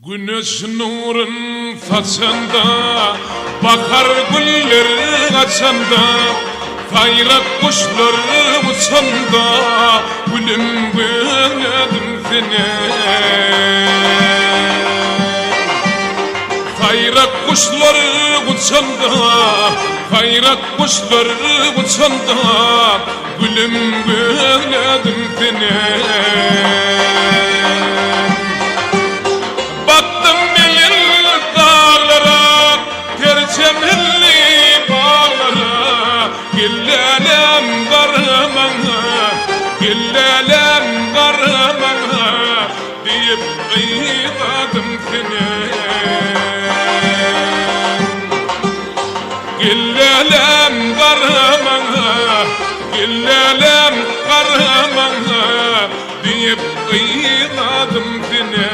Güneş nurun saçında, bakar güller açanda, kayrak kuşlar uçanda, gülüm gülüm seni. Kayrak kuşlar uçanda, kayrak kuşlar uçanda, gülüm gülüm seni. Gillelem garmana, gillelem garmana deyip kıymadım seni. Gillelem garmana, gillelem garmana deyip kıymadım seni.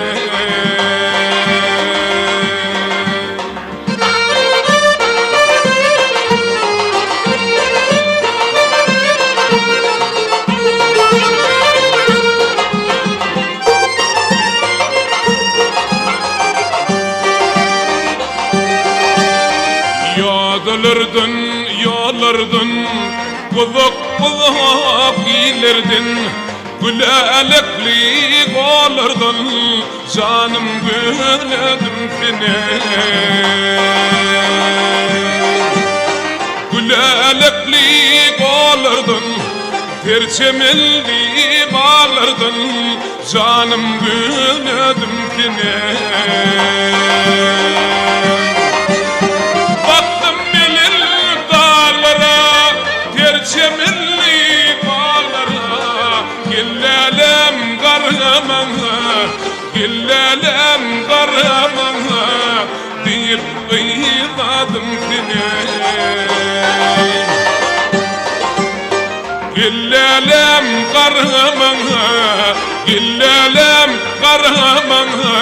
Yollardın, kulak kulak giyilerdin, gülelikli olardın, canım güledim seni. Gülelikli olardın, perçemilli bağlardın, canım güledim seni. Perçemilli bağlara, gillelem garmana, gillelem garmana deyip kıymadım seni. Gillelem garmana, gillelem garmana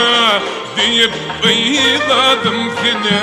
deyip kıymadım seni.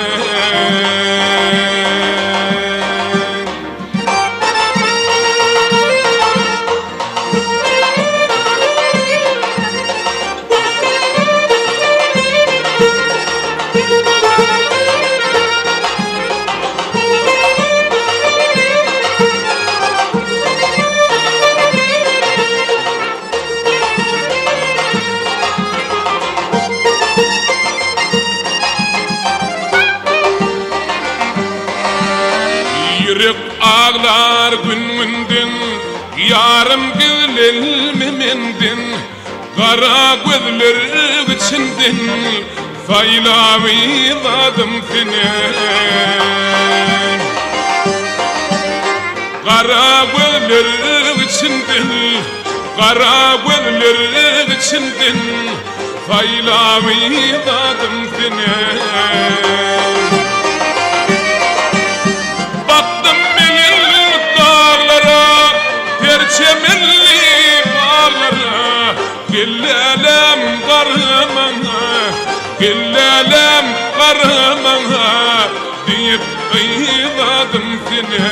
Yürek ağlar günmündün, yarım gülelmemendin, kara gözler içindin, faylaviladım seni. Kara gözler içindin, kara gözler içindin, faylaviladım seni. Perçemilli bağlara, gillelem garmana, gillelem garmana deyip kıymadım seni.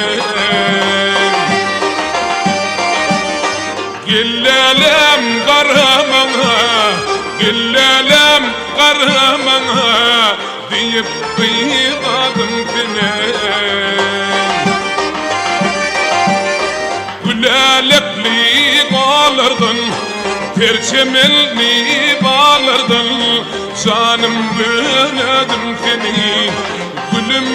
Gillelem garmana, gillelem garmana deyip kıymadım seni. Gülelikli bağlardın, perçemilli bağlardın, canım güledim seni, gülüm